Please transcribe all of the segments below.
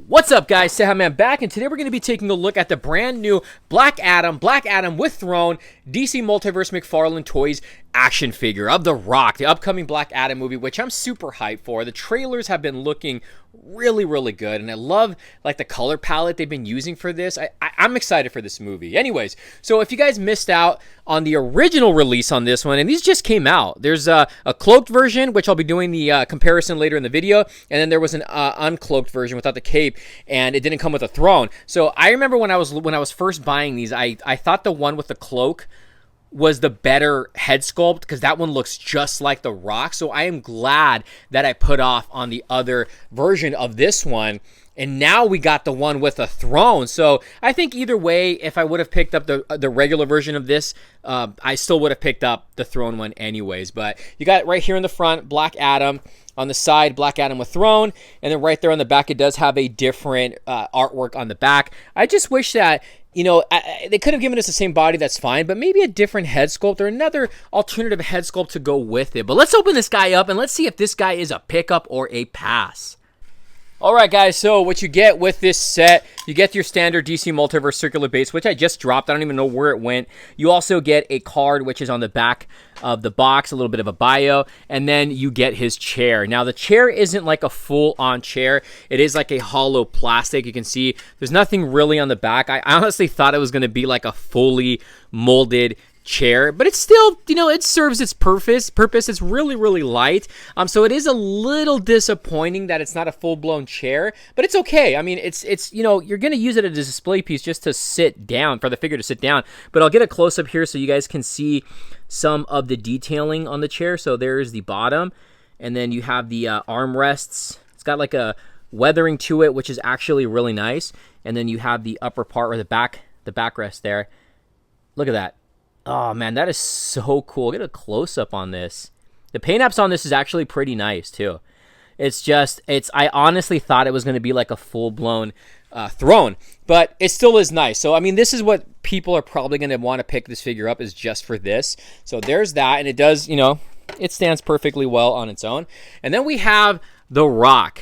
What's up, guys? Cejaman back, and today we're going to be taking a look at the brand new Black Adam with Throne, DC Multiverse Mcfarlane Toys action figure of The Rock, the upcoming Black Adam movie, which I'm super hyped for. The trailers have been looking really good, and I love like the color palette they've been using for this. I'm excited for this movie. Anyways, so if you guys missed out on the original release on this one, and these just came out, there's a cloaked version, which I'll be doing the comparison later in the video, and then there was an uncloaked version without the cape, and it didn't come with a throne. So I remember when I was first buying these, I thought the one with the cloak was the better head sculpt because that one looks just like The Rock. So I am glad that I put off on the other version of this one, and now we got the one with a throne. So I think either way, if I would have picked up the regular version of this, I still would have picked up the throne one anyways. But you got right here in the front, Black Adam. On the side, Black Adam with Throne. And then right there on the back, it does have a different artwork on the back. I just wish that, you know, they could have given us the same body, that's fine, but maybe a different head sculpt or another alternative head sculpt to go with it. But let's open this guy up and let's see if this guy is a pickup or a pass. Alright guys, so what you get with this set, you get your standard DC Multiverse circular base, which I just dropped. I don't even know where it went. You also get a card, which is on the back of the box, a little bit of a bio, and then you get his chair. Now, the chair isn't like a full-on chair. It is like a hollow plastic. You can see there's nothing really on the back. I honestly thought it was going to be like a fully molded chair, but it's still, you know, it serves its purpose. It's really light, so it is a little disappointing that it's not a full-blown chair, but it's okay. I mean, it's you know, you're gonna use it as a display piece just to sit down, for the figure to sit down. But I'll get a close-up here so you guys can see some of the detailing on the chair. So there's the bottom, and then you have the armrests. It's got like a weathering to it, which is actually really nice. And then you have the upper part, or the backrest there. Look at that. Oh man, that is so cool. Get a close-up on this. The paint apps on this is actually pretty nice too. I honestly thought it was going to be like a full-blown throne, but it still is nice. So I mean, this is what people are probably going to want to pick this figure up, is just for this. So there's that, and it does, you know, it stands perfectly well on its own. And then we have The Rock.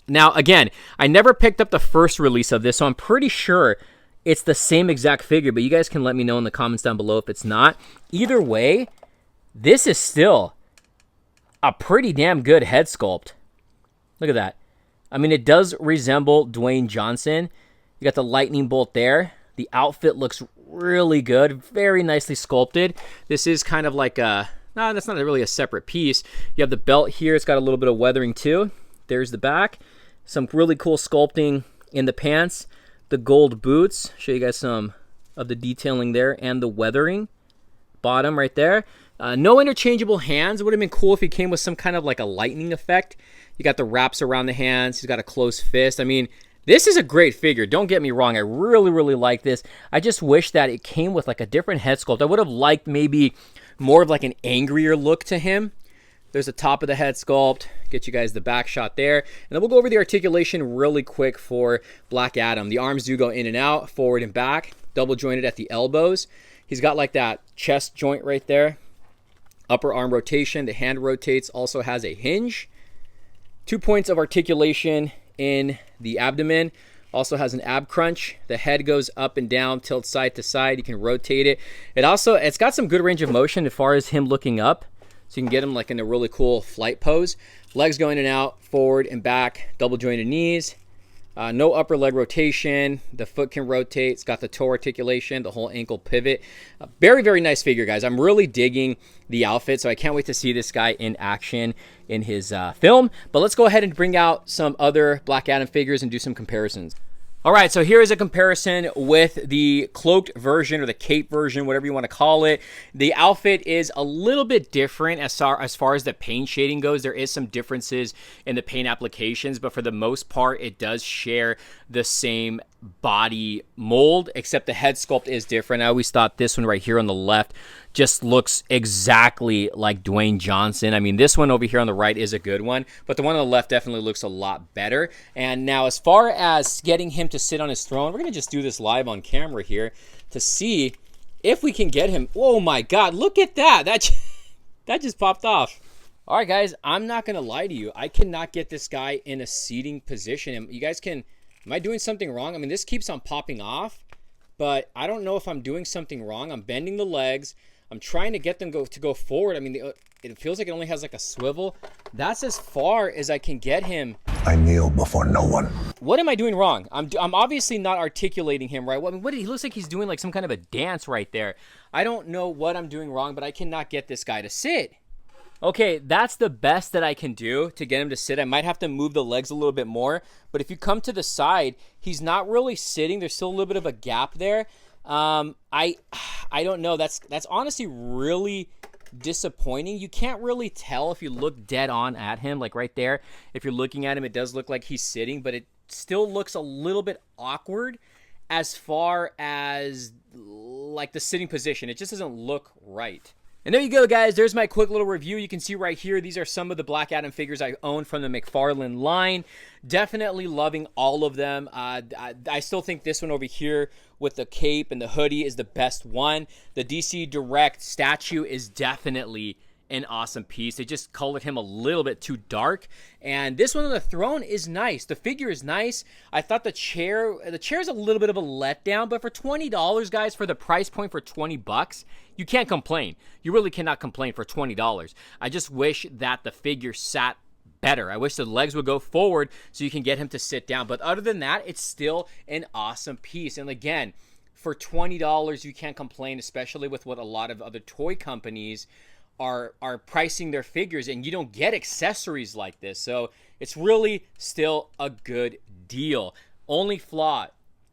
Now again, I never picked up the first release of this, so I'm pretty sure it's the same exact figure, but you guys can let me know in the comments down below if it's not. Either way, this is still a pretty damn good head sculpt. Look at that. I mean, it does resemble Dwayne Johnson. You got the lightning bolt there. The outfit looks really good. Very nicely sculpted. This is kind of like a... No, that's not really a separate piece. You have the belt here. It's got a little bit of weathering too. There's the back. Some really cool sculpting in the pants. The gold boots, show you guys some of the detailing there, and the weathering bottom right there. No interchangeable hands. It would have been cool if he came with some kind of like a lightning effect. You got the wraps around the hands. He's got a closed fist. I mean, this is a great figure. Don't get me wrong. I really like this. I just wish that it came with like a different head sculpt. I would have liked maybe more of like an angrier look to him. There's the top of the head sculpt. Get you guys the back shot there. And then we'll go over the articulation really quick for Black Adam. The arms do go in and out, forward and back, double jointed at the elbows. He's got like that chest joint right there. Upper arm rotation. The hand rotates, also has a hinge. 2 points of articulation in the abdomen. Also has an ab crunch. The head goes up and down, tilts side to side. You can rotate it. It's got some good range of motion as far as him looking up. So you can get him like in a really cool flight pose. Legs go in and out, forward and back, double jointed knees. No upper leg rotation. The foot can rotate. It's got the toe articulation, the whole ankle pivot. Very nice figure, guys. I'm really digging the outfit, so I can't wait to see this guy in action in his film. But let's go ahead and bring out some other Black Adam figures and do some comparisons. All right, so here is a comparison with the cloaked version or the cape version, whatever you want to call it. The outfit is a little bit different as far as the paint shading goes. There is some differences in the paint applications, but for the most part, it does share the same body mold, except the head sculpt is different. I always thought this one right here on the left just looks exactly like Dwayne Johnson. I mean, this one over here on the right is a good one, but the one on the left definitely looks a lot better. And now as far as getting him to sit on his throne, we're going to just do this live on camera here to see if we can get him. Oh my God, look at that. That just popped off. All right, guys, I'm not going to lie to you. I cannot get this guy in a seating position. And you guys can, am I doing something wrong? I mean, this keeps on popping off, but I don't know if I'm doing something wrong. I'm bending the legs. I'm trying to get them to go forward. I mean, it feels like it only has like a swivel. That's as far as I can get him. I kneel before no one. What am I doing wrong? I'm obviously not articulating him right. I mean, he looks like he's doing like some kind of a dance right there. I don't know what I'm doing wrong, but I cannot get this guy to sit. Okay, that's the best that I can do to get him to sit. I might have to move the legs a little bit more, but if you come to the side, he's not really sitting. There's still a little bit of a gap there. I don't know. That's honestly really disappointing. You can't really tell if you look dead on at him, like right there. If you're looking at him, it does look like he's sitting, but it still looks a little bit awkward as far as like the sitting position. It just doesn't look right. And there you go, guys. There's my quick little review. You can see right here, these are some of the Black Adam figures I own from the Mcfarlane line. Definitely loving all of them. I still think this one over here with the cape and the hoodie is the best one. The DC Direct statue is definitely an awesome piece. They just colored him a little bit too dark. And this one on the throne is nice. The figure is nice. I thought the chair is a little bit of a letdown, but for $20, guys, for the price point for 20 bucks, you can't complain. You really cannot complain for $20. I just wish that the figure sat better. I wish the legs would go forward so you can get him to sit down. But other than that, it's still an awesome piece. And again, for $20, you can't complain, especially with what a lot of other toy companies are pricing their figures, and you don't get accessories like this. So it's really still a good deal. Only flaw,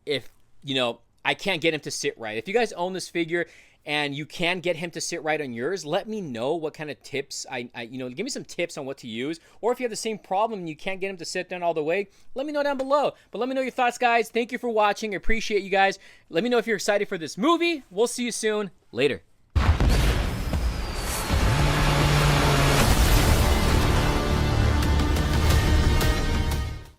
if, you know, I can't get him to sit right. If you guys own this figure and you can get him to sit right on yours, let me know what kind of tips, you know, give me some tips on what to use. Or if you have the same problem and you can't get him to sit down all the way, let me know down below. But let me know your thoughts, guys. Thank you for watching. I appreciate you guys. Let me know if you're excited for this movie. We'll see you soon. Later.